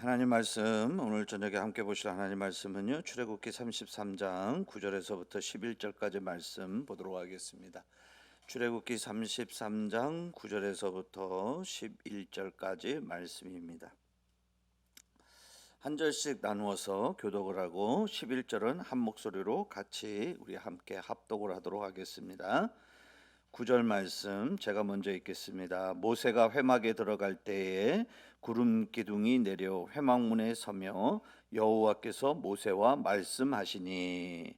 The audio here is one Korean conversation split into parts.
하나님 말씀 오늘 저녁에 함께 보실 하나님 말씀은요 출애굽기 33장 9절에서부터 11절까지 말씀 보도록 하겠습니다. 출애굽기 33장 9절에서부터 11절까지 말씀입니다. 한 절씩 나누어서 교독을 하고 11절은 한 목소리로 같이 우리 함께 합독을 하도록 하겠습니다. 9절 말씀 제가 먼저 읽겠습니다. 모세가 회막에 들어갈 때에 구름 기둥이 내려 회막문에 서며 여호와께서 모세와 말씀하시니.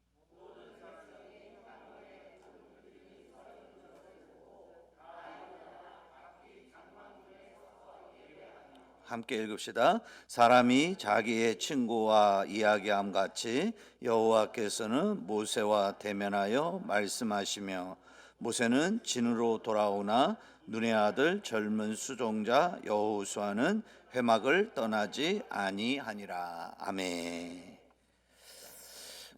함께 읽읍시다. 사람이 자기의 친구와 이야기함 같이 여호와께서는 모세와 대면하여 말씀하시며, 모세는 진으로 돌아오나 눈의 아들 젊은 수종자 여호수아는 회막을 떠나지 아니하니라. 아멘.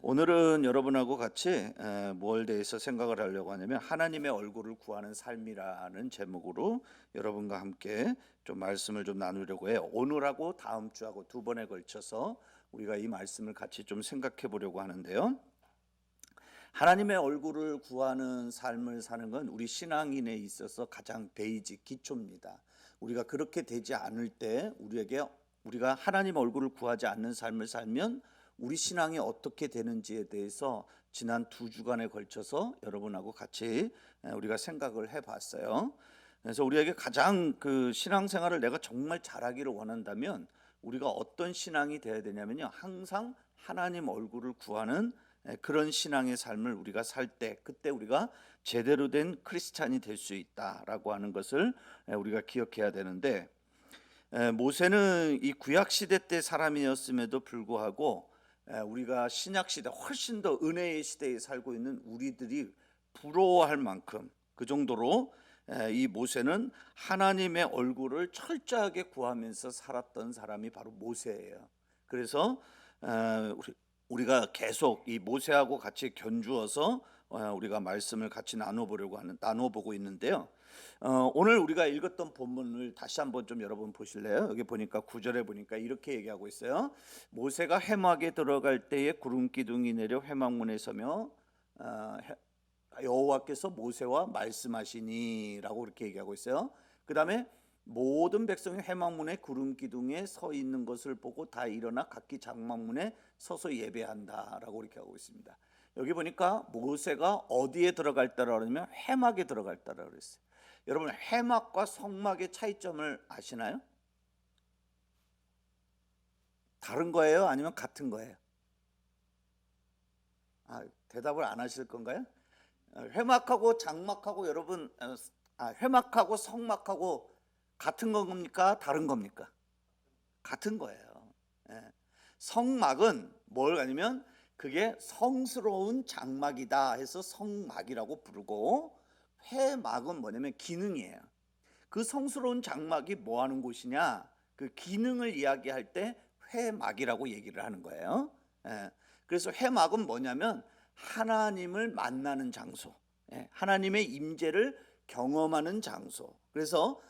오늘은 여러분하고 같이 뭘 대해서 생각을 하려고 하냐면 하나님의 얼굴을 구하는 삶이라는 제목으로 여러분과 함께 좀 말씀을 좀 나누려고 해요. 오늘하고 다음 주하고 두 번에 걸쳐서 우리가 이 말씀을 같이 좀 생각해 보려고 하는데요. 하나님의 얼굴을 구하는 삶을 사는 건 우리 신앙인에 있어서 가장 베이직 기초입니다. 우리가 그렇게 되지 않을 때 우리가 하나님 얼굴을 구하지 않는 삶을 살면 우리 신앙이 어떻게 되는지에 대해서 지난 두 주간에 걸쳐서 여러분하고 같이 우리가 생각을 해봤어요. 그래서 우리에게 가장 그 신앙생활을 내가 정말 잘하기를 원한다면 우리가 어떤 신앙이 되어야 되냐면요, 항상 하나님 얼굴을 구하는 그런 신앙의 삶을 우리가 살 때, 그때 우리가 제대로 된 크리스찬이 될 수 있다라고 하는 것을 우리가 기억해야 되는데, 모세는 이 구약 시대 때 사람이었음에도 불구하고 우리가 신약 시대 훨씬 더 은혜의 시대에 살고 있는 우리들이 부러워할 만큼 그 정도로 이 모세는 하나님의 얼굴을 철저하게 구하면서 살았던 사람이 바로 모세예요. 그래서 우리가 계속 이 모세하고 같이 견주어서 우리가 말씀을 같이 나눠보고 있는데요. 오늘 우리가 읽었던 본문을 다시 한번 좀 여러분 보실래요? 여기 보니까 9절에 보니까 이렇게 얘기하고 있어요. 모세가 회막에 들어갈 때에 구름 기둥이 내려 회막문에 서며 여호와께서 모세와 말씀하시니라고 이렇게 얘기하고 있어요. 그 다음에 모든 백성이 회막문에 구름 기둥에 서 있는 것을 보고 다 일어나 각기 장막문에 서서 예배한다라고 이렇게 하고 있습니다. 여기 보니까 모세가 어디에 들어갈다라고 하면 회막에 들어갈다라고 그랬어요. 여러분, 회막과 성막의 차이점을 아시나요? 다른 거예요? 아니면 같은 거예요? 대답을 안 하실 건가요? 회막하고 장막하고 여러분, 회막하고 성막하고 같은 겁니까? 다른 겁니까? 같은 거예요. 성막은 뭘 아니면 그게 성스러운 장막이다 해서 성막이라고 부르고, 회막은 뭐냐면 기능이에요. 그 성스러운 장막이 뭐 하는 곳이냐, 그 기능을 이야기할 때 회막이라고 얘기를 하는 거예요. 그래서 회막은 뭐냐면 하나님을 만나는 장소, 하나님의 임재를 경험하는 장소. 그래서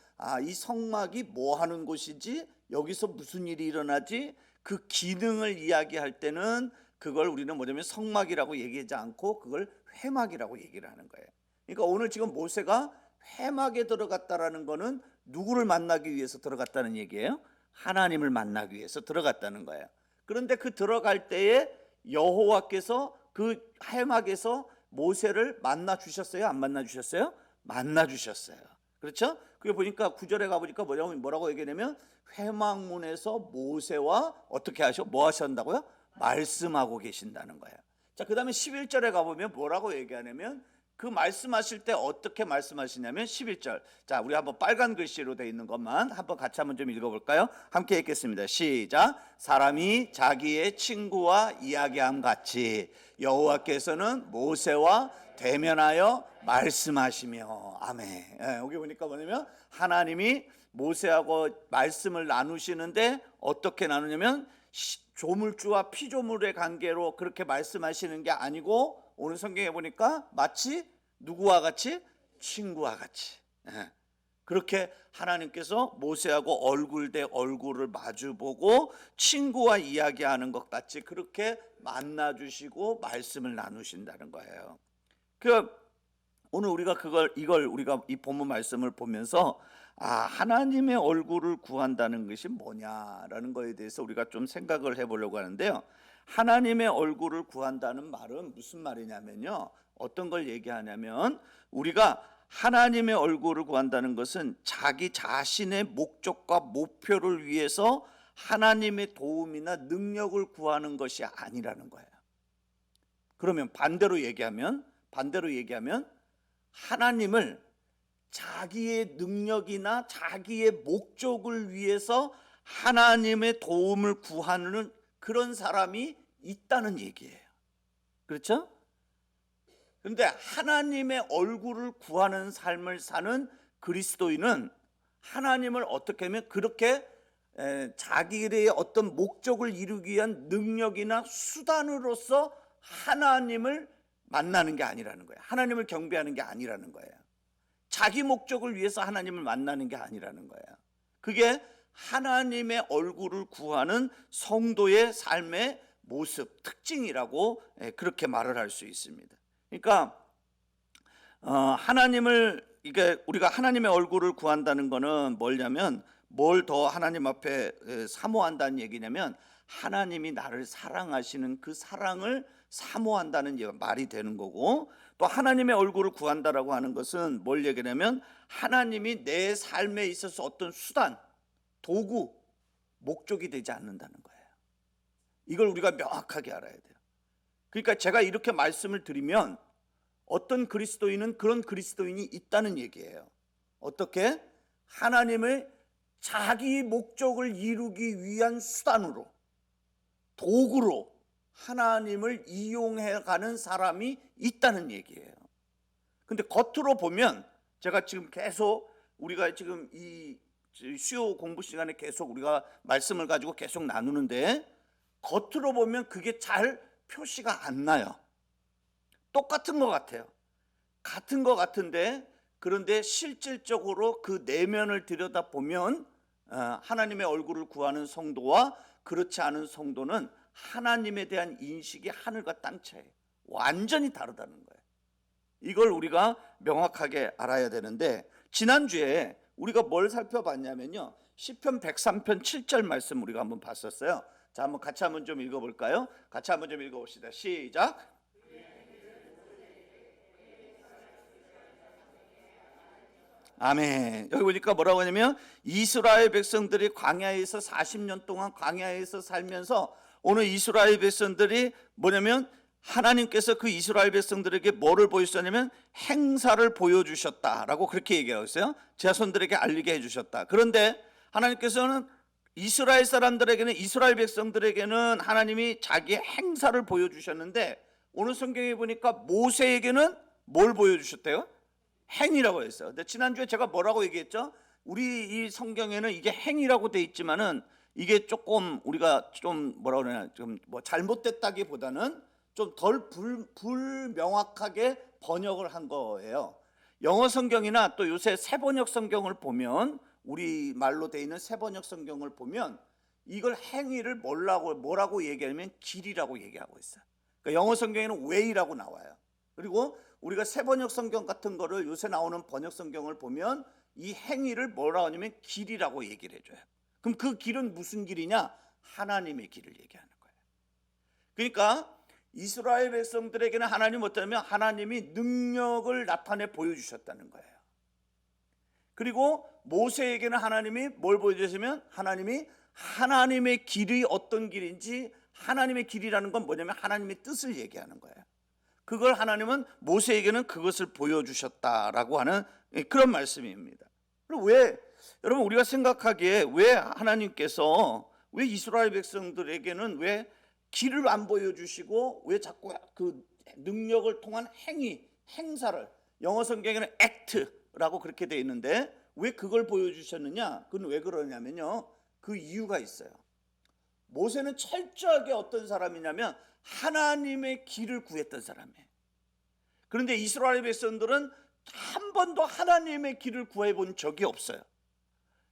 이 성막이 뭐 하는 곳이지, 여기서 무슨 일이 일어나지, 그 기능을 이야기할 때는 그걸 우리는 뭐냐면 성막이라고 얘기하지 않고 그걸 회막이라고 얘기를 하는 거예요. 그러니까 오늘 지금 모세가 회막에 들어갔다라는 거는 누구를 만나기 위해서 들어갔다는 얘기예요? 하나님을 만나기 위해서 들어갔다는 거예요. 그런데 그 들어갈 때에 여호와께서 그 회막에서 모세를 만나 주셨어요? 안 만나 주셨어요? 만나 주셨어요. 그렇죠? 그게 보니까 9절에 가보니까 뭐라고 얘기하냐면 회막문에서 모세와 어떻게 뭐 하신다고요? 말씀하고 계신다는 거예요. 자, 그 다음에 11절에 가보면 뭐라고 얘기하냐면 그 말씀하실 때 어떻게 말씀하시냐면 11절. 자, 우리 한번 빨간 글씨로 되어 있는 것만 한번 같이 한번 좀 읽어볼까요? 함께 읽겠습니다. 시작. 사람이 자기의 친구와 이야기함 같이 여호와께서는 모세와 대면하여 말씀하시며. 아멘. 여기 보니까 뭐냐면 하나님이 모세하고 말씀을 나누시는데 어떻게 나누냐면 조물주와 피조물의 관계로 그렇게 말씀하시는 게 아니고, 오늘 성경에 보니까 마치 누구와 같이? 친구와 같이. 그렇게 하나님께서 모세하고 얼굴 대 얼굴을 마주보고 친구와 이야기하는 것 같이 그렇게 만나주시고 말씀을 나누신다는 거예요. 오늘 우리가 이걸 우리가 이 본문 말씀을 보면서 하나님의 얼굴을 구한다는 것이 뭐냐라는 거에 대해서 우리가 좀 생각을 해보려고 하는데요. 하나님의 얼굴을 구한다는 말은 무슨 말이냐면요, 어떤 걸 얘기하냐면, 우리가 하나님의 얼굴을 구한다는 것은 자기 자신의 목적과 목표를 위해서 하나님의 도움이나 능력을 구하는 것이 아니라는 거예요. 그러면 반대로 얘기하면 하나님을 자기의 능력이나 자기의 목적을 위해서 하나님의 도움을 구하는 그런 사람이 있다는 얘기예요. 그렇죠? 그런데 하나님의 얼굴을 구하는 삶을 사는 그리스도인은 하나님을 어떻게 하면 그렇게 자기의 어떤 목적을 이루기 위한 능력이나 수단으로서 하나님을 만나는 게 아니라는 거예요. 하나님을 경배하는 게 아니라는 거예요. 자기 목적을 위해서 하나님을 만나는 게 아니라는 거예요. 그게 하나님의 얼굴을 구하는 성도의 삶의 모습, 특징이라고 그렇게 말을 할 수 있습니다. 그러니까 이게 우리가 하나님의 얼굴을 구한다는 것은 뭐냐면, 뭘 더 하나님 앞에 사모한다는 얘기냐면, 하나님이 나를 사랑하시는 그 사랑을 사모한다는 말이 되는 거고, 또 하나님의 얼굴을 구한다라고 하는 것은 뭘 얘기냐면, 하나님이 내 삶에 있어서 어떤 수단, 도구, 목적이 되지 않는다는 거예요. 이걸 우리가 명확하게 알아야 돼요. 그러니까 제가 이렇게 말씀을 드리면 어떤 그리스도인은 그런 그리스도인이 있다는 얘기예요. 어떻게? 하나님을 자기 목적을 이루기 위한 수단으로, 도구로 하나님을 이용해가는 사람이 있다는 얘기예요. 근데 겉으로 보면, 제가 지금 계속 우리가 지금 이 수요 공부 시간에 계속 우리가 말씀을 가지고 계속 나누는데, 겉으로 보면 그게 잘 표시가 안 나요. 똑같은 것 같아요. 같은 것 같은데, 그런데 실질적으로 그 내면을 들여다보면 하나님의 얼굴을 구하는 성도와 그렇지 않은 성도는 하나님에 대한 인식이 하늘과 땅 차이예요. 완전히 다르다는 거예요. 이걸 우리가 명확하게 알아야 되는데, 지난주에 우리가 뭘 살펴봤냐면요, 시편 103편 7절 말씀 우리가 한번 봤었어요. 자, 한번 같이 한번 좀 읽어볼까요? 같이 한번 좀 읽어봅시다. 시작. 아멘. 여기 보니까 뭐라고 하냐면, 이스라엘 백성들이 광야에서 40년 동안 광야에서 살면서 오늘 이스라엘 백성들이 뭐냐면, 하나님께서 그 이스라엘 백성들에게 뭐를 보여주셨냐면 행사를 보여주셨다라고 그렇게 얘기하고 있어요. 자손들에게 알리게 해주셨다. 그런데 하나님께서는 이스라엘 사람들에게는, 이스라엘 백성들에게는 하나님이 자기의 행사를 보여주셨는데, 오늘 성경에 보니까 모세에게는 뭘 보여주셨대요? 행이라고 했어요. 근데 지난주에 제가 뭐라고 얘기했죠? 우리 이 성경에는 이게 행이라고 돼 있지만은 이게 조금 우리가 좀 뭐라 그러냐, 좀 뭐 잘못됐다기보다는 좀 덜 불명확하게 번역을 한 거예요. 영어 성경이나 또 요새 새번역 성경을 보면, 우리 말로 돼 있는 새번역 성경을 보면 이걸 행위를 뭐라고 얘기하면 길이라고 얘기하고 있어요. 그러니까 영어 성경에는 way라고 나와요. 그리고 우리가 새번역 성경 같은 거를, 요새 나오는 번역 성경을 보면 이 행위를 뭐라고 하냐면 길이라고 얘기를 해줘요. 그럼 그 길은 무슨 길이냐? 하나님의 길을 얘기하는 거예요. 그러니까 이스라엘 백성들에게는 하나님 어떠냐면 하나님이 능력을 나타내 보여주셨다는 거예요. 그리고 모세에게는 하나님이 뭘 보여주시면, 하나님이 하나님의 길이 어떤 길인지, 하나님의 길이라는 건 뭐냐면 하나님의 뜻을 얘기하는 거예요. 그걸 하나님은 모세에게는 그것을 보여주셨다라고 하는 그런 말씀입니다. 왜, 여러분, 우리가 생각하기에 왜 하나님께서 왜 이스라엘 백성들에게는 왜 길을 안 보여주시고 왜 자꾸 그 능력을 통한 행사를, 영어 성경에는 act라고 그렇게 되어 있는데 왜 그걸 보여주셨느냐? 그건 왜 그러냐면요, 그 이유가 있어요. 모세는 철저하게 어떤 사람이냐면 하나님의 길을 구했던 사람이에요. 그런데 이스라엘 백성들은 한 번도 하나님의 길을 구해본 적이 없어요.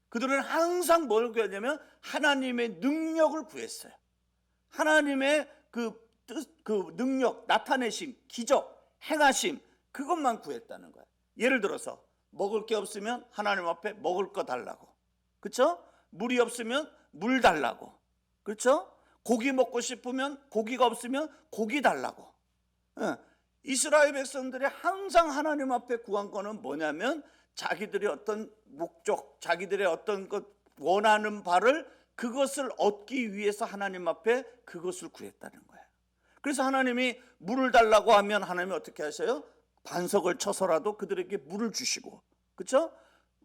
그들은 항상 뭘 구했냐면 하나님의 능력을 구했어요. 하나님의 그 능력, 나타내심, 기적, 행하심, 그것만 구했다는 거예요. 예를 들어서 먹을 게 없으면 하나님 앞에 먹을 거 달라고, 그렇죠? 물이 없으면 물 달라고, 그렇죠? 고기 먹고 싶으면, 고기가 없으면 고기 달라고. 이스라엘 백성들이 항상 하나님 앞에 구한 거는 뭐냐면 자기들의 어떤 목적, 자기들의 어떤 것 원하는 바를, 그것을 얻기 위해서 하나님 앞에 그것을 구했다는 거예요. 그래서 하나님이 물을 달라고 하면 하나님이 어떻게 하셔요? 반석을 쳐서라도 그들에게 물을 주시고, 그렇죠?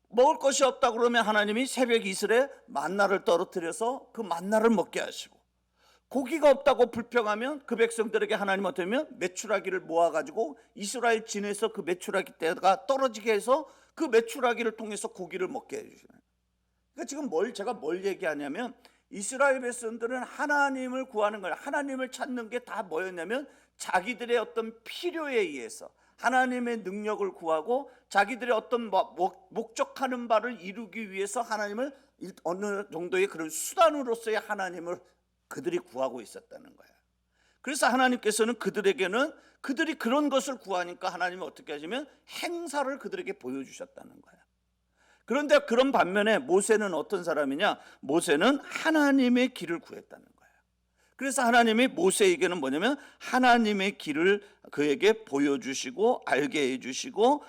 먹을 것이 없다 그러면 하나님이 새벽 이슬에 만나를 떨어뜨려서 그 만나를 먹게 하시고, 고기가 없다고 불평하면 그 백성들에게 하나님 어떻게 하면 메추라기를 모아가지고 이스라엘 진에서 그 메추라기 떼가 떨어지게 해서 그 메추라기를 통해서 고기를 먹게 해주시는. 그러니까 지금 제가 뭘 얘기하냐면 이스라엘 백성들은 하나님을 구하는 거예요. 하나님을 찾는 게 다 뭐였냐면 자기들의 어떤 필요에 의해서 하나님의 능력을 구하고 자기들의 어떤 목적하는 바를 이루기 위해서 하나님을 어느 정도의 그런 수단으로서의 하나님을 그들이 구하고 있었다는 거예요. 그래서 하나님께서는 그들에게는 그들이 그런 것을 구하니까 하나님이 어떻게 하시면 행사를 그들에게 보여주셨다는 거예요. 그런데 그런 반면에 모세는 어떤 사람이냐? 모세는 하나님의 길을 구했다는 거예요. 그래서 하나님이 모세에게는 뭐냐면 하나님의 길을 그에게 보여주시고 알게 해주시고,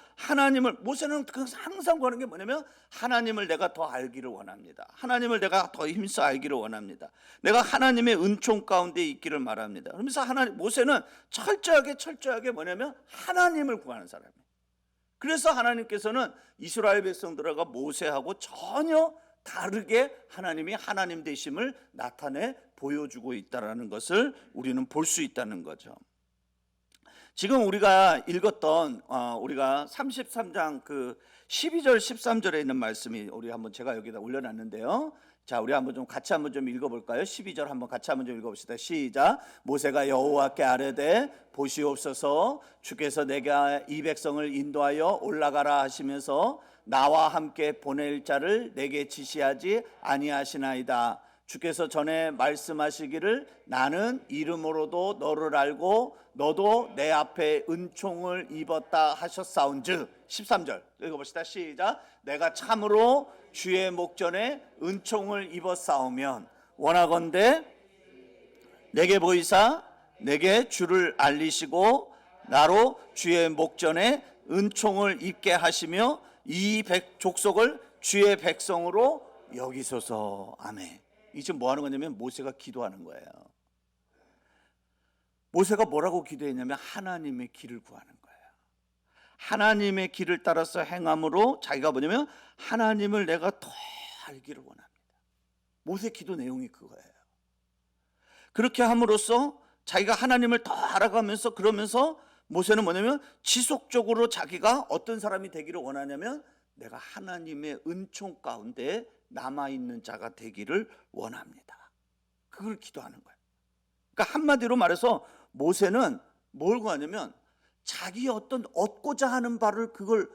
모세는 항상 구하는 게 뭐냐면 하나님을 내가 더 알기를 원합니다. 하나님을 내가 더 힘써 알기를 원합니다. 내가 하나님의 은총 가운데 있기를 말합니다. 그러면서 모세는 철저하게 뭐냐면 하나님을 구하는 사람이에요. 그래서 하나님께서는 이스라엘 백성들과 모세하고 전혀 다르게 하나님이 하나님 되심을 나타내 보여주고 있다는 것을 우리는 볼 수 있다는 거죠. 지금 우리가 읽었던 우리가 33장 그 12절 13절에 있는 말씀이 제가 여기다 올려놨는데요. 자, 우리 같이 한번 읽어볼까요? 12절 한번 같이 한번 읽어봅시다. 시작. 모세가 여호와께 아뢰되 보시옵소서, 주께서 내가 이 백성을 인도하여 올라가라 하시면서 나와 함께 보낼 자를 내게 지시하지 아니하시나이다. 주께서 전에 말씀하시기를 나는 이름으로도 너를 알고 너도 내 앞에 은총을 입었다 하셨사온즉. 13절 읽어봅시다. 시작. 내가 참으로 주의 목전에 은총을 입었사오면 원하건대 내게 보이사 내게 주를 알리시고 나로 주의 목전에 은총을 입게 하시며 이 족속을 주의 백성으로 여기소서. 아멘. 이 지금 뭐 하는 거냐면 모세가 기도하는 거예요. 모세가 뭐라고 기도했냐면 하나님의 길을 구하는 거예요. 하나님의 길을 따라서 행함으로 자기가 뭐냐면 하나님을 내가 더 알기를 원합니다. 모세 기도 내용이 그거예요. 그렇게 함으로써 자기가 하나님을 더 알아가면서, 그러면서 모세는 뭐냐면 지속적으로 자기가 어떤 사람이 되기를 원하냐면 내가 하나님의 은총 가운데 남아있는 자가 되기를 원합니다. 그걸 기도하는 거예요. 그러니까 한마디로 말해서 모세는 뭘 구하냐면 자기 어떤 얻고자 하는 바를 그걸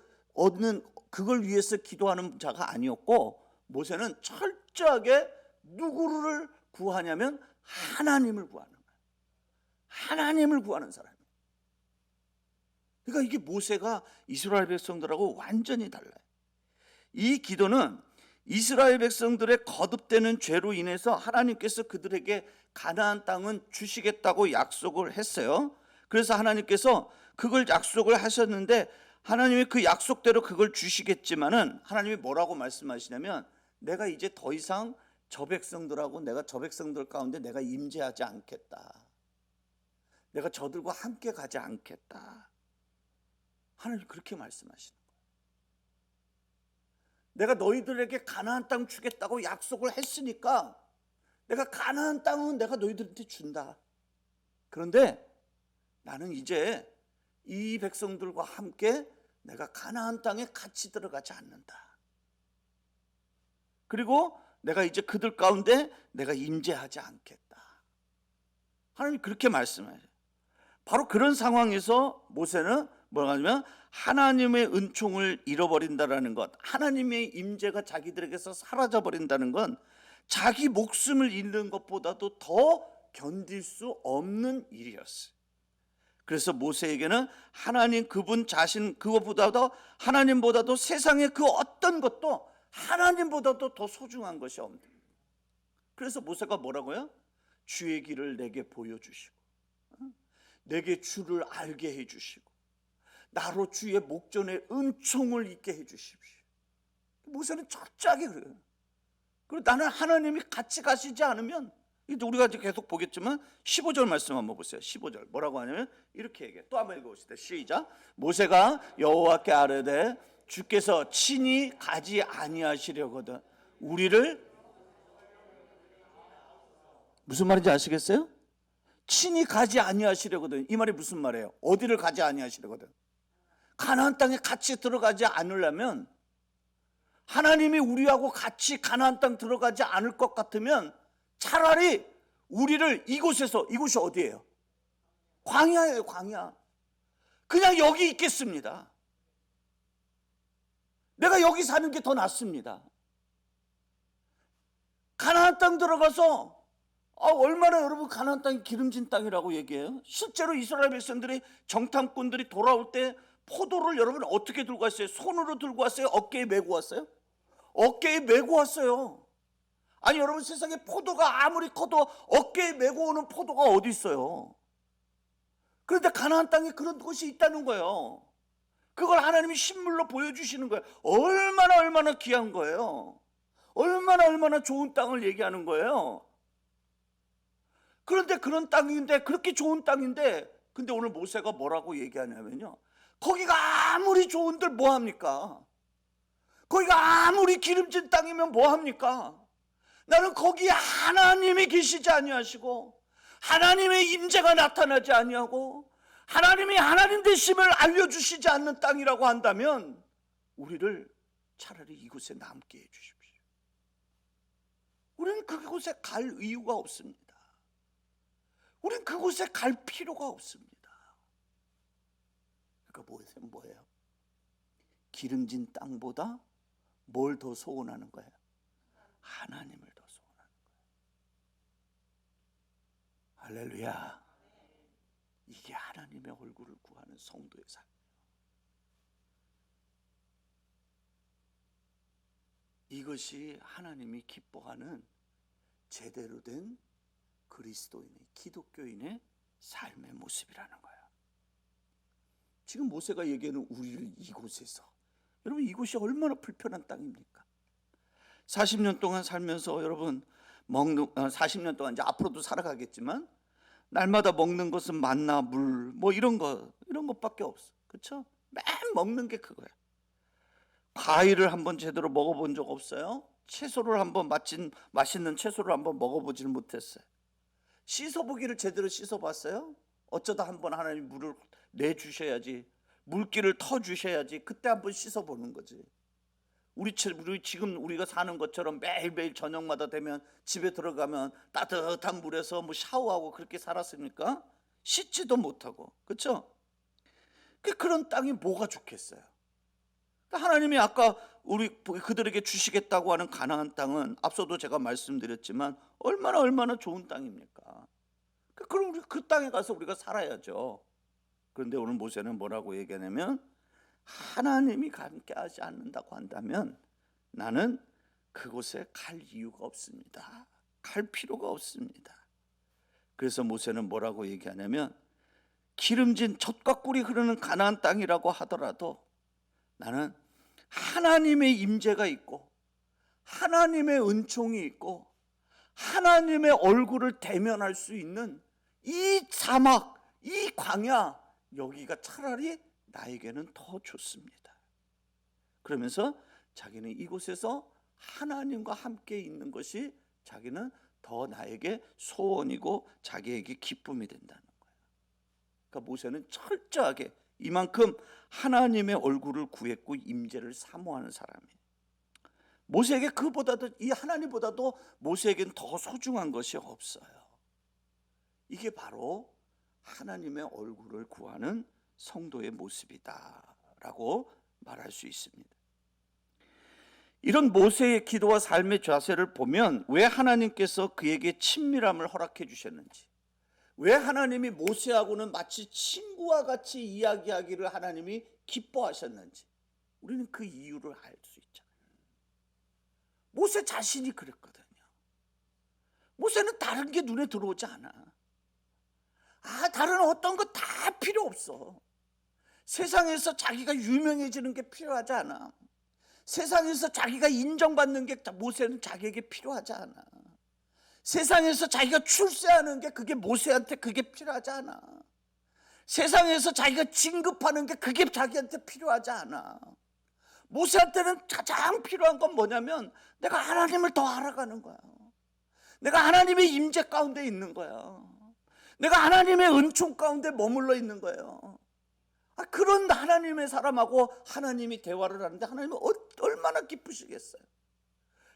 위해서 기도하는 자가 아니었고, 모세는 철저하게 누구를 구하냐면 하나님을 구하는 거예요. 하나님을 구하는 사람이에요. 그러니까 이게 모세가 이스라엘 백성들하고 완전히 달라요. 이 기도는 이스라엘 백성들의 거듭되는 죄로 인해서 하나님께서 그들에게 가나안 땅은 주시겠다고 약속을 했어요. 그래서 하나님께서 그걸 약속을 하셨는데 하나님이 그 약속대로 그걸 주시겠지만은 하나님이 뭐라고 말씀하시냐면 내가 이제 더 이상 저 백성들하고 내가 저 백성들 가운데 내가 임재하지 않겠다. 내가 저들과 함께 가지 않겠다. 하나님 그렇게 말씀하시는 거예요. 내가 너희들에게 가나안 땅 주겠다고 약속을 했으니까 내가 가나안 땅은 내가 너희들한테 준다. 그런데 나는 이제 이 백성들과 함께 내가 가나안 땅에 같이 들어가지 않는다. 그리고 내가 이제 그들 가운데 내가 임재하지 않겠다. 하나님 그렇게 말씀해요. 바로 그런 상황에서 모세는 뭐라고 하냐면 하나님의 은총을 잃어버린다라는 것, 하나님의 임재가 자기들에게서 사라져 버린다는 건 자기 목숨을 잃는 것보다도 더 견딜 수 없는 일이었어요. 그래서 모세에게는 하나님 그분 자신, 그것보다도 하나님보다도 세상의 그 어떤 것도 하나님보다도 더 소중한 것이 없는. 그래서 모세가 뭐라고요? 주의 길을 내게 보여주시고 내게 주를 알게 해주시고 나로 주의 목전에 은총을 있게 해주십시오. 모세는 철저하게 그래요. 그리고 나는 하나님이 같이 가시지 않으면, 우리가 계속 보겠지만 15절 말씀 한번 보세요. 15절 뭐라고 하냐면 이렇게 얘기해. 또 한번 읽어봅시다. 시작. 모세가 여호와께 아뢰되 주께서 친히 가지 아니하시려거든 우리를, 무슨 말인지 아시겠어요? 친히 가지 아니하시려거든. 이 말이 무슨 말이에요? 어디를 가지 아니하시려거든? 가나안 땅에 같이 들어가지 않으려면, 하나님이 우리하고 같이 가나안 땅 들어가지 않을 것 같으면 차라리 우리를 이곳에서, 이곳이 어디예요? 광야예요. 광야. 그냥 여기 있겠습니다. 내가 여기 사는 게 더 낫습니다. 가나안 땅 들어가서 얼마나 여러분 가나안 땅이 기름진 땅이라고 얘기해요. 실제로 이스라엘 백성들이, 정탐꾼들이 돌아올 때 포도를 여러분 어떻게 들고 왔어요? 손으로 들고 왔어요? 어깨에 메고 왔어요? 어깨에 메고 왔어요. 아니 여러분, 세상에 포도가 아무리 커도 어깨에 메고 오는 포도가 어디 있어요? 그런데 가나안 땅에 그런 것이 있다는 거예요. 그걸 하나님이 신물로 보여주시는 거예요. 얼마나 귀한 거예요. 얼마나 좋은 땅을 얘기하는 거예요. 그런데 그런 땅인데, 그렇게 좋은 땅인데, 근데 오늘 모세가 뭐라고 얘기하냐면요, 거기가 아무리 좋은들 뭐합니까? 거기가 아무리 기름진 땅이면 뭐합니까? 나는 거기에 하나님이 계시지 아니하시고 하나님의 임재가 나타나지 아니하고 하나님이 하나님 되심을 알려주시지 않는 땅이라고 한다면 우리를 차라리 이곳에 남게 해주십시오. 우리는 그곳에 갈 이유가 없습니다. 우리는 그곳에 갈 필요가 없습니다. 그러니까 뭐예요? 기름진 땅보다 뭘 더 소원하는 거예요? 하나님을 더 소원하는 거예요. 할렐루야. 이게 하나님의 얼굴을 구하는 성도의 삶이에요. 이것이 하나님이 기뻐하는 제대로 된 그리스도인의, 기독교인의 삶의 모습이라는 거예요. 지금 모세가 얘기하는 우리를 이곳에서, 여러분 이곳이 얼마나 불편한 땅입니까? 40년 동안 살면서 여러분 40년 동안 이제 앞으로도 살아가겠지만 날마다 먹는 것은 만나, 물, 뭐 이런 것밖에 없어. 그렇죠? 맨 먹는 게 그거야. 과일을 한번 제대로 먹어본 적 없어요? 채소를 한번 맛있는 채소를 한번 먹어보지는 못했어요. 씻어보기를 제대로 씻어봤어요? 어쩌다 한번 하나님 물을 내주셔야지, 물기를 터주셔야지 그때 한번 씻어보는 거지. 우리 지금 우리가 사는 것처럼 매일매일 저녁마다 되면 집에 들어가면 따뜻한 물에서 뭐 샤워하고 그렇게 살았습니까? 씻지도 못하고. 그렇죠? 그런 땅이 뭐가 좋겠어요? 하나님이 아까 그들에게 주시겠다고 하는 가나안 땅은 앞서도 제가 말씀드렸지만 얼마나 좋은 땅입니까? 그럼 우리 그 땅에 가서 우리가 살아야죠. 그런데 오늘 모세는 뭐라고 얘기하냐면, 하나님이 함께 하지 않는다고 한다면 나는 그곳에 갈 이유가 없습니다. 갈 필요가 없습니다. 그래서 모세는 뭐라고 얘기하냐면, 기름진 젖과 꿀이 흐르는 가나안 땅이라고 하더라도 나는 하나님의 임재가 있고 하나님의 은총이 있고 하나님의 얼굴을 대면할 수 있는 이 사막, 이 광야, 여기가 차라리 나에게는 더 좋습니다. 그러면서 자기는 이곳에서 하나님과 함께 있는 것이 자기는 더 나에게 소원이고 자기에게 기쁨이 된다는 거예요. 그러니까 모세는 철저하게 이만큼 하나님의 얼굴을 구했고 임재를 사모하는 사람이에요. 모세에게 그보다도, 이 하나님보다도 모세에겐 더 소중한 것이 없어요. 이게 바로 하나님의 얼굴을 구하는 성도의 모습이다라고 말할 수 있습니다. 이런 모세의 기도와 삶의 자세를 보면 왜 하나님께서 그에게 친밀함을 허락해 주셨는지, 왜 하나님이 모세하고는 마치 친구와 같이 이야기하기를 하나님이 기뻐하셨는지 우리는 그 이유를 알 수 있잖아요. 모세 자신이 그랬거든요. 모세는 다른 게 눈에 들어오지 않아. 다른 어떤 거 다 필요 없어. 세상에서 자기가 유명해지는 게 필요하지 않아. 세상에서 자기가 인정받는 게 모세는 자기에게 필요하지 않아. 세상에서 자기가 출세하는 게 그게 모세한테 그게 필요하지 않아. 세상에서 자기가 진급하는 게 그게 자기한테 필요하지 않아. 모세한테는 가장 필요한 건 뭐냐면 내가 하나님을 더 알아가는 거야. 내가 하나님의 임재 가운데 있는 거야. 내가 하나님의 은총 가운데 머물러 있는 거예요. 그런 하나님의 사람하고 하나님이 대화를 하는데 하나님은 얼마나 기쁘시겠어요.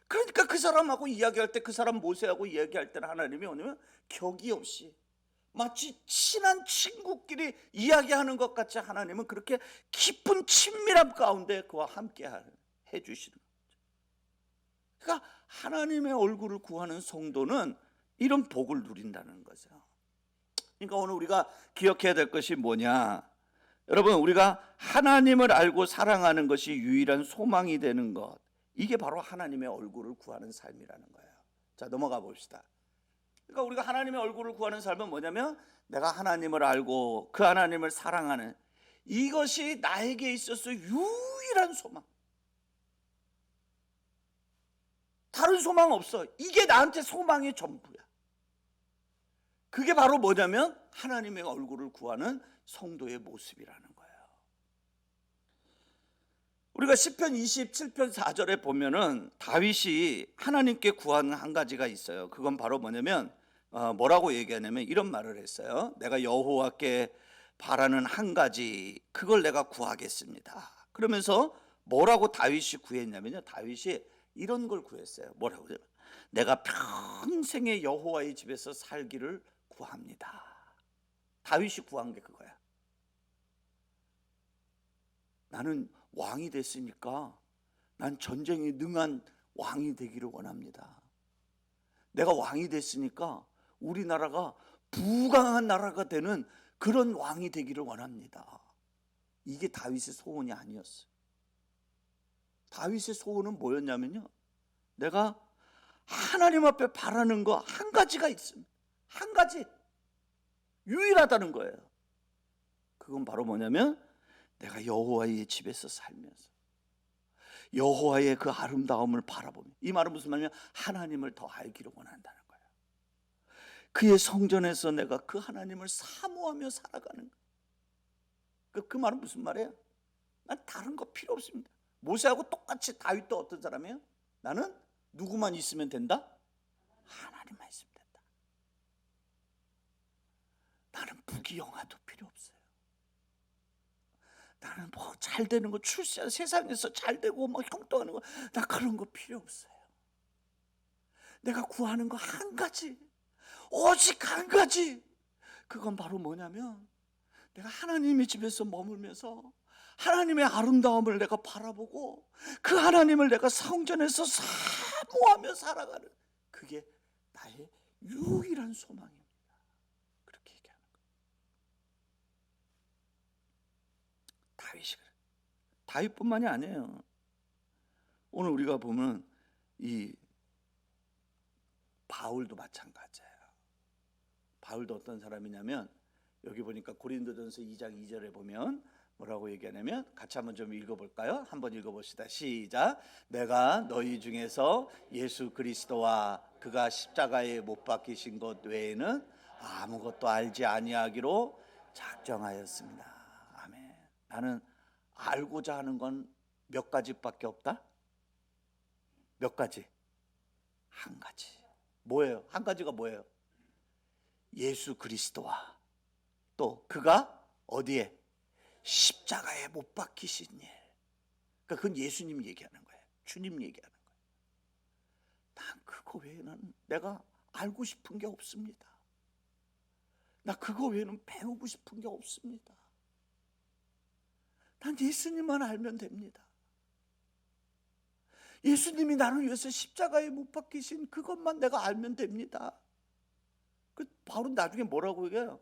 그러니까 그 사람하고 이야기할 때, 그 사람 모세하고 이야기할 때는 하나님이 뭐냐면 격이 없이 마치 친한 친구끼리 이야기하는 것 같이 하나님은 그렇게 깊은 친밀함 가운데 그와 함께 해주시는 거죠. 그러니까 하나님의 얼굴을 구하는 성도는 이런 복을 누린다는 거죠. 그러니까 오늘 우리가 기억해야 될 것이 뭐냐, 여러분, 우리가 하나님을 알고 사랑하는 것이 유일한 소망이 되는 것, 이게 바로 하나님의 얼굴을 구하는 삶이라는 거예요. 자, 넘어가 봅시다. 그러니까 우리가 하나님의 얼굴을 구하는 삶은 뭐냐면 내가 하나님을 알고 그 하나님을 사랑하는, 이것이 나에게 있어서 유일한 소망. 다른 소망 없어. 이게 나한테 소망의 전부야. 그게 바로 뭐냐면 하나님의 얼굴을 구하는 성도의 모습이라는 거예요. 우리가 시편 27편 4절에 보면은 다윗이 하나님께 구하는 한 가지가 있어요. 그건 바로 뭐냐면 뭐라고 얘기하냐면 이런 말을 했어요. 내가 여호와께 바라는 한 가지, 그걸 내가 구하겠습니다. 그러면서 뭐라고 다윗이 구했냐면요, 다윗이 이런 걸 구했어요. 뭐라고? 내가 평생의 여호와의 집에서 살기를 구합니다. 다윗이 구한 게 그거야. 나는 왕이 됐으니까 난 전쟁에 능한 왕이 되기를 원합니다. 내가 왕이 됐으니까 우리나라가 부강한 나라가 되는 그런 왕이 되기를 원합니다. 이게 다윗의 소원이 아니었어요. 다윗의 소원은 뭐였냐면요, 내가 하나님 앞에 바라는 거 한 가지가 있습니다. 한 가지, 유일하다는 거예요. 그건 바로 뭐냐면 내가 여호와의 집에서 살면서 여호와의 그 아름다움을 바라보며, 이 말은 무슨 말이냐면 하나님을 더 알기를 원한다는 거예요. 그의 성전에서 내가 그 하나님을 사모하며 살아가는 거예요. 그 말은 무슨 말이에요? 난 다른 거 필요 없습니다. 모세하고 똑같이 다윗도 어떤 사람이에요? 나는 누구만 있으면 된다? 하나님만 있으면 된다. 나는 부귀영화도 필요 없어요. 나는 뭐 잘 되는 거, 출세, 세상에서 잘 되고 뭐 형통하는 거, 나 그런 거 필요 없어요. 내가 구하는 거 한 가지, 오직 한 가지. 그건 바로 뭐냐면 내가 하나님의 집에서 머물면서 하나님의 아름다움을 내가 바라보고 그 하나님을 내가 성전에서 사모하며 살아가는, 그게 나의 유일한 소망입니다. 그렇게 얘기하는 거예요. 다윗이 그래. 다윗뿐만이 아니에요. 오늘 우리가 보면 이 바울도 마찬가지예요. 바울도 어떤 사람이냐면 여기 보니까 고린도전서 2장 2절에 보면 뭐라고 얘기하냐면, 같이 한번 좀 읽어볼까요? 한번 읽어봅시다. 시작. 내가 너희 중에서 예수 그리스도와 그가 십자가에 못 박히신 것 외에는 아무것도 알지 아니하기로 작정하였습니다. 아멘. 나는 알고자 하는 건 몇 가지밖에 없다? 몇 가지? 한 가지. 뭐예요? 한 가지가 뭐예요? 예수 그리스도와 또 그가 어디에? 십자가에 못 박히신 일. 그러니까 그건 예수님 얘기하는 거예요. 주님 얘기하는 거예요. 난 그거 외에는 내가 알고 싶은 게 없습니다. 나 그거 외에는 배우고 싶은 게 없습니다. 난 예수님만 알면 됩니다. 예수님이 나를 위해서 십자가에 못 박히신 그것만 내가 알면 됩니다. 그 바울은 나중에 뭐라고 얘기해요?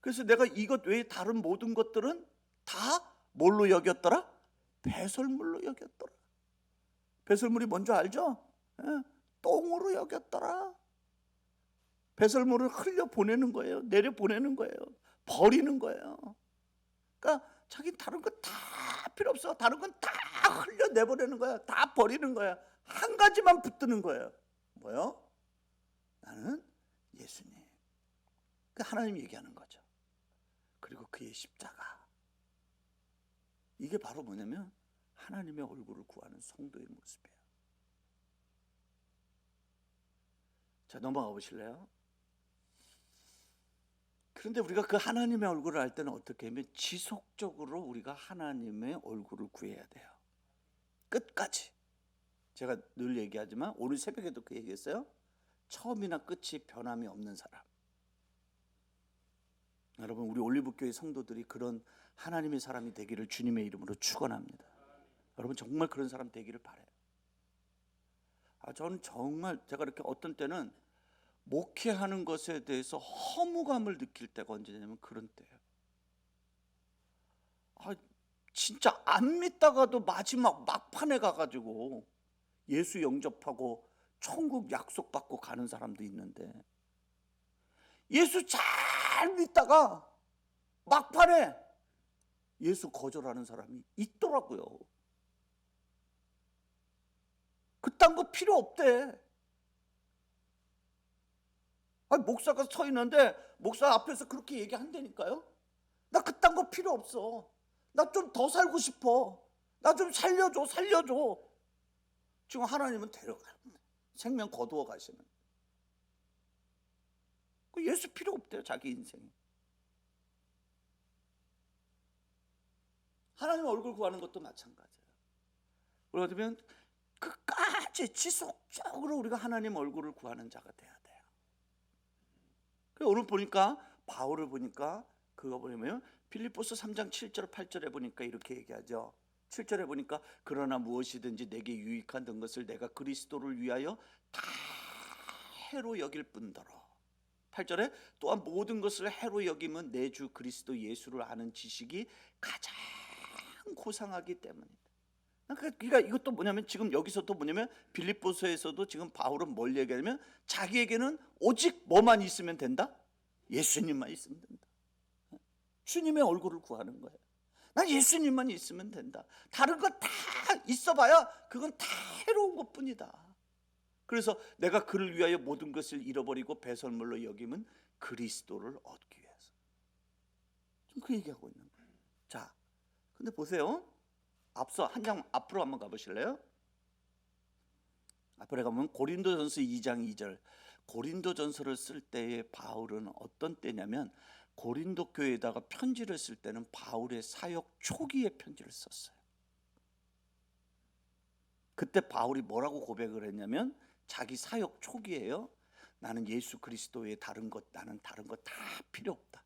그래서 내가 이것 외에 다른 모든 것들은 다 뭘로 여겼더라? 배설물로 여겼더라. 배설물이 뭔지 알죠? 똥으로 여겼더라. 배설물을 흘려 보내는 거예요. 내려 보내는 거예요. 버리는 거예요. 그러니까 자기 다른 거 다 필요 없어. 다른 건 다 흘려 내보내는 거야. 다 버리는 거야. 한 가지만 붙드는 거예요. 뭐요? 나는 예수님. 그 하나님 얘기하는 거죠. 그리고 그의 십자가. 이게 바로 뭐냐면 하나님의 얼굴을 구하는 성도의 모습이에요. 자, 넘어가 보실래요? 그런데 우리가 그 하나님의 얼굴을 알 때는 어떻게 하면 지속적으로 우리가 하나님의 얼굴을 구해야 돼요. 끝까지. 제가 늘 얘기하지만 오늘 새벽에도 그 얘기했어요. 처음이나 끝이 변함이 없는 사람. 여러분, 우리 올리브교회 성도들이 그런 하나님의 사람이 되기를 주님의 이름으로 축원합니다. 여러분, 정말 그런 사람 되기를 바라요. 저는 정말 제가 이렇게 어떤 때는 목회하는 것에 대해서 허무감을 느낄 때가 언제냐면 그런 때예요. 진짜 안 믿다가도 마지막 막판에 가가지고 예수 영접하고 천국 약속받고 가는 사람도 있는데, 예수 잘 믿다가 막판에 예수 거절하는 사람이 있더라고요. 그딴 거 필요 없대. 목사가 서 있는데 목사 앞에서 그렇게 얘기한다니까요. 나 그딴 거 필요 없어. 나 좀 더 살고 싶어. 나 좀 살려줘. 지금 하나님은 데려가요. 생명 거두어 가시는. 예수 필요 없대요. 자기 인생에. 하나님 얼굴 구하는 것도 마찬가지예요. 그러면 끝까지 지속적으로 우리가 하나님 얼굴을 구하는 자가 돼야 돼요. 오늘 보니까 바울을 보니까 그거 보면 빌립보서 3장 7절 8절에 보니까 이렇게 얘기하죠. 7절에 보니까 그러나 무엇이든지 내게 유익한 것을 내가 그리스도를 위하여 다 해로 여길 뿐더러. 8절에 또한 모든 것을 해로 여기면 내 주 그리스도 예수를 아는 지식이 가장 고상하기 때문이다. 그러니까 이것도 뭐냐면 지금 여기서도 뭐냐면 빌립보서에서도 지금 바울은 뭘 얘기하냐면 자기에게는 오직 뭐만 있으면 된다? 예수님만 있으면 된다. 주님의 얼굴을 구하는 거예요. 난 예수님만 있으면 된다. 다른 거 다 있어봐야 그건 다 해로운 것뿐이다. 그래서 내가 그를 위하여 모든 것을 잃어버리고 배설물로 여기면 그리스도를 얻기 위해서. 지금 그 얘기하고 있는 거예요. 자, 근데 보세요. 앞서 한 장 앞으로 한번 가보실래요? 앞으로 가면 고린도전서 2장 2절. 고린도전서를 쓸 때의 바울은 어떤 때냐면 고린도 교회에다가 편지를 쓸 때는 바울의 사역 초기에 편지를 썼어요. 그때 바울이 뭐라고 고백을 했냐면 자기 사역 초기에요. 나는 예수 그리스도 외에 나는 다른 것 다 필요 없다.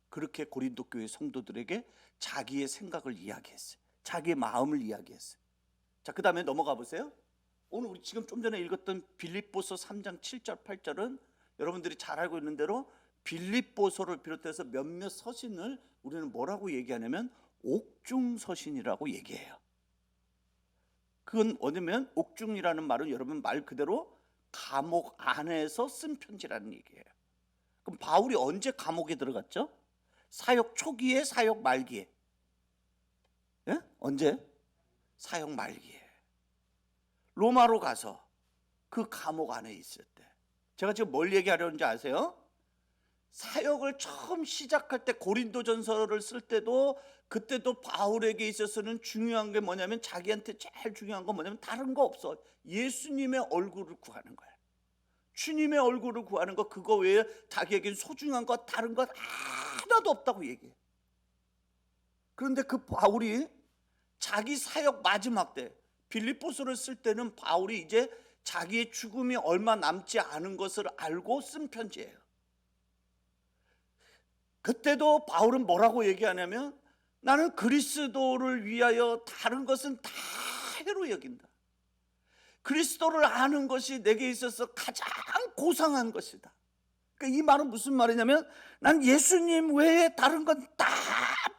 그렇게 고린도 교회 성도들에게 자기의 생각을 이야기했어요. 자기의 마음을 이야기했어요. 자, 그 다음에 넘어가 보세요. 오늘 우리 지금 좀 전에 읽었던 빌립보서 3장 7절 8절은 여러분들이 잘 알고 있는 대로 빌립보서를 비롯해서 몇몇 서신을 우리는 뭐라고 얘기하냐면 옥중서신이라고 얘기해요. 그건 뭐냐면 옥중이라는 말은 여러분 말 그대로 감옥 안에서 쓴 편지라는 얘기예요. 그럼 바울이 언제 감옥에 들어갔죠? 사역 초기에, 사역 말기에. 예? 언제? 사역 말기에. 로마로 가서 그 감옥 안에 있을 때. 제가 지금 뭘 얘기하려는지 아세요? 사역을 처음 시작할 때 고린도전서를 쓸 때도 그때도 바울에게 있어서는 중요한 게 뭐냐면 자기한테 제일 중요한 건 뭐냐면 다른 거 없어. 예수님의 얼굴을 구하는 거야. 주님의 얼굴을 구하는 거, 그거 외에 자기에겐 소중한 거 다른 것 하나도 없다고 얘기해. 그런데 그 바울이 자기 사역 마지막 때 빌립보서를 쓸 때는 바울이 이제 자기의 죽음이 얼마 남지 않은 것을 알고 쓴 편지예요. 그때도 바울은 뭐라고 얘기하냐면 나는 그리스도를 위하여 다른 것은 다 해로 여긴다. 그리스도를 아는 것이 내게 있어서 가장 고상한 것이다. 그러니까 이 말은 무슨 말이냐면 난 예수님 외에 다른 건 다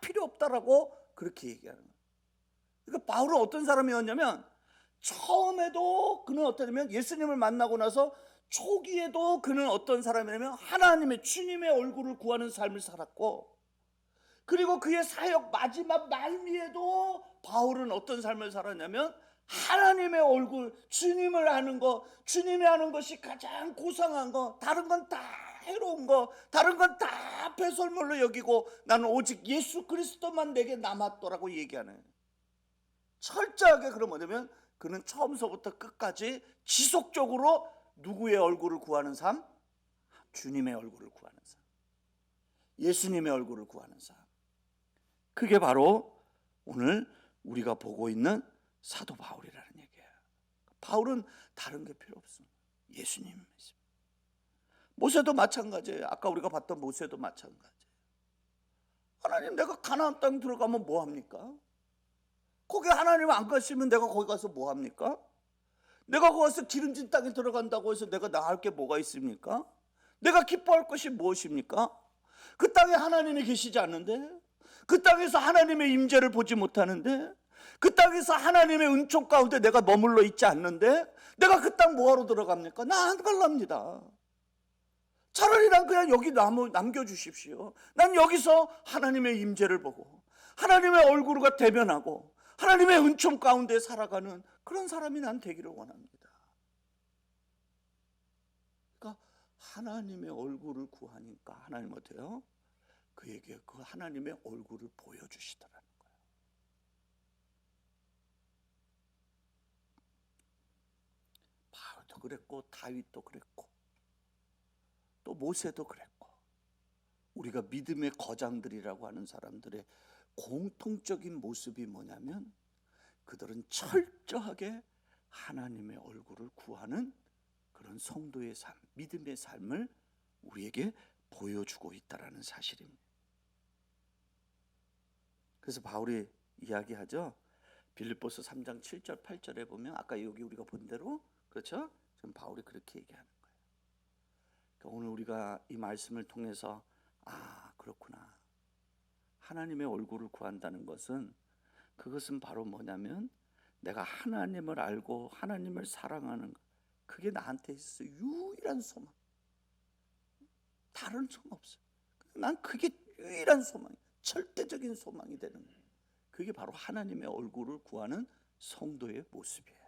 필요 없다라고 그렇게 얘기하는 거예요. 그러니까 바울은 어떤 사람이었냐면 처음에도 그는 어떠냐면 예수님을 만나고 나서 초기에도 그는 어떤 사람이냐면 하나님의 주님의 얼굴을 구하는 삶을 살았고, 그리고 그의 사역 마지막 말미에도 바울은 어떤 삶을 살았냐면 하나님의 얼굴, 주님을 아는 거, 주님이 아는 것이 가장 고상한 거, 다른 건 다 해로운 거, 다른 건 다 배설물로 여기고 나는 오직 예수 그리스도만 내게 남았더라고 얘기하는. 철저하게 그럼 뭐냐면 그는 처음서부터 끝까지 지속적으로 누구의 얼굴을 구하는 삶? 주님의 얼굴을 구하는 삶, 예수님의 얼굴을 구하는 삶. 그게 바로 오늘 우리가 보고 있는 사도 바울이라는 얘기예요. 바울은 다른 게 필요 없습니다. 예수님. 모세도 마찬가지예요. 아까 우리가 봤던 모세도 마찬가지예요. 하나님, 내가 가나안 땅 들어가면 뭐 합니까? 거기 하나님 안 가시면 내가 거기 가서 뭐 합니까? 내가 거기 가서 기름진 땅에 들어간다고 해서 내가 나을 게 뭐가 있습니까? 내가 기뻐할 것이 무엇입니까? 그 땅에 하나님이 계시지 않는데, 그 땅에서 하나님의 임재를 보지 못하는데, 그 땅에서 하나님의 은총 가운데 내가 머물러 있지 않는데 내가 그 땅 뭐하러 들어갑니까? 나 안 갈랍니다. 차라리 난 그냥 여기 남겨주십시오. 난 여기서 하나님의 임재를 보고 하나님의 얼굴과 대면하고 하나님의 은총 가운데 살아가는 그런 사람이 난 되기를 원합니다. 그러니까 하나님의 얼굴을 구하니까 하나님 어때요? 그에게 그 하나님의 얼굴을 보여주시더라는 거예요. 바울도 그랬고 다윗도 그랬고 또 모세도 그랬고, 우리가 믿음의 거장들이라고 하는 사람들의 공통적인 모습이 뭐냐면 그들은 철저하게 하나님의 얼굴을 구하는 그런 성도의 삶, 믿음의 삶을 우리에게 보여주고 있다는 사실입니다. 그래서 바울이 이야기하죠. 빌립보서 3장 7절 8절에 보면 아까 여기 우리가 본 대로, 그렇죠? 지금 바울이 그렇게 얘기하는 거예요. 그러니까 오늘 우리가 이 말씀을 통해서 그렇구나, 하나님의 얼굴을 구한다는 것은 그것은 바로 뭐냐면 내가 하나님을 알고 하나님을 사랑하는 것, 그게 나한테 있어서 유일한 소망, 다른 소망 없어요. 난 그게 유일한 소망, 절대적인 소망이 되는 거예요. 그게 바로 하나님의 얼굴을 구하는 성도의 모습이에요.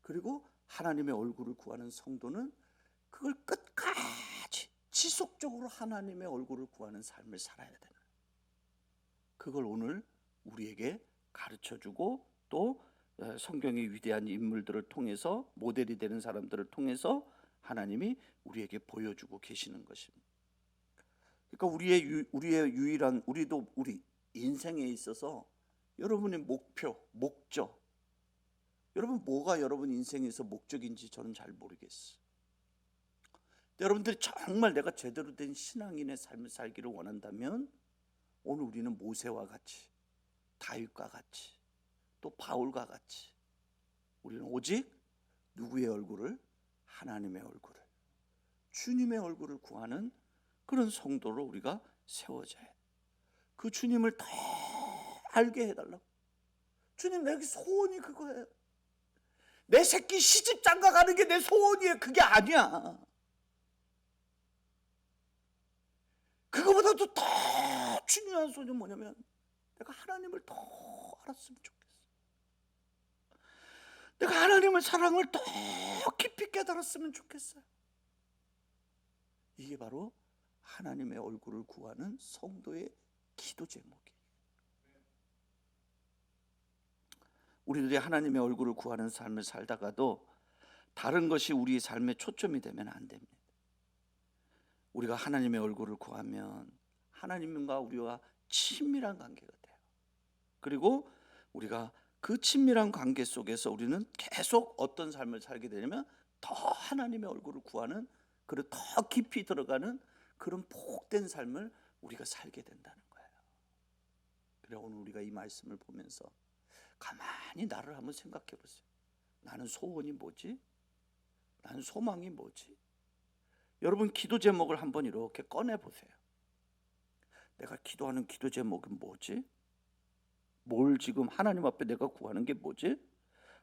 그리고 하나님의 얼굴을 구하는 성도는 그걸 끝까지 지속적으로 하나님의 얼굴을 구하는 삶을 살아야 되는 거예요. 그걸 오늘 우리에게 가르쳐주고 또 성경의 위대한 인물들을 통해서, 모델이 되는 사람들을 통해서 하나님이 우리에게 보여주고 계시는 것입니다. 그러니까 우리의 유일한, 우리도 우리 인생에 있어서 여러분의 목표, 목적, 여러분 뭐가 여러분 인생에서 목적인지 저는 잘 모르겠어요. 여러분들이 정말 내가 제대로 된 신앙인의 삶을 살기를 원한다면 오늘 우리는 모세와 같이, 다윗과 같이, 또 바울과 같이 우리는 오직 누구의 얼굴을? 하나님의 얼굴을, 주님의 얼굴을 구하는 그런 성도로 우리가 세워져야 해요. 그 주님을 더 알게 해달라고. 주님, 내 소원이 그거예요. 내 새끼 시집 장가 가는 게 내 소원이에요. 그게 아니야. 그거보다도 더 중요한 소원이 뭐냐면 내가 하나님을 더 알았으면 좋겠어. 내가 하나님의 사랑을 더 깊이 깨달았으면 좋겠어요. 이게 바로 하나님의 얼굴을 구하는 성도의 기도 제목이에요. 우리들이 하나님의 얼굴을 구하는 삶을 살다가도 다른 것이 우리의 삶의 초점이 되면 안 됩니다. 우리가 하나님의 얼굴을 구하면 하나님과 우리와 친밀한 관계가 돼요. 그리고 우리가 그 친밀한 관계 속에서 우리는 계속 어떤 삶을 살게 되냐면 더 하나님의 얼굴을 구하는, 그리고 더 깊이 들어가는 그런 복된 삶을 우리가 살게 된다는 거예요. 그래, 오늘 우리가 이 말씀을 보면서 가만히 나를 한번 생각해 보세요. 나는 소원이 뭐지? 나는 소망이 뭐지? 여러분, 기도 제목을 한번 이렇게 꺼내 보세요. 내가 기도하는 기도 제목은 뭐지? 뭘 지금 하나님 앞에 내가 구하는 게 뭐지?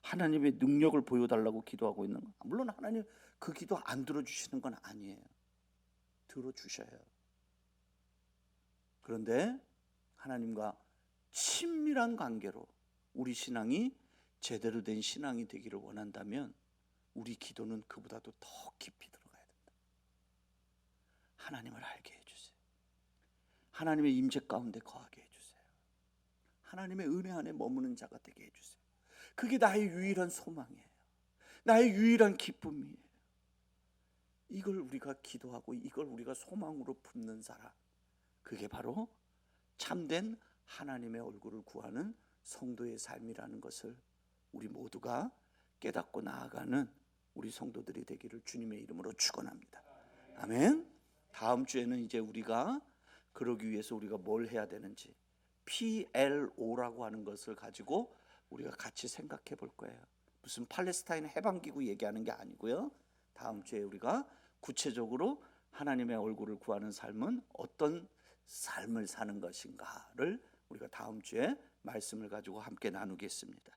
하나님의 능력을 보여달라고 기도하고 있는 거. 물론 하나님 그 기도 안 들어주시는 건 아니에요. 들어주셔요. 그런데 하나님과 친밀한 관계로 우리 신앙이 제대로 된 신앙이 되기를 원한다면 우리 기도는 그보다도 더 깊이 들어가야 된다. 하나님을 알게 해주세요. 하나님의 임재 가운데 거하게 해주세요. 하나님의 은혜 안에 머무는 자가 되게 해주세요. 그게 나의 유일한 소망이에요. 나의 유일한 기쁨이에요. 이걸 우리가 기도하고 이걸 우리가 소망으로 품는 사람, 그게 바로 참된 하나님의 얼굴을 구하는 성도의 삶이라는 것을 우리 모두가 깨닫고 나아가는 우리 성도들이 되기를 주님의 이름으로 축원합니다. 아멘. 다음 주에는 이제 우리가 그러기 위해서 우리가 뭘 해야 되는지 PLO라고 하는 것을 가지고 우리가 같이 생각해 볼 거예요. 무슨 팔레스타인 해방기구 얘기하는 게 아니고요. 다음 주에 우리가 구체적으로 하나님의 얼굴을 구하는 삶은 어떤 삶을 사는 것인가를 우리가 다음 주에 말씀을 가지고 함께 나누겠습니다.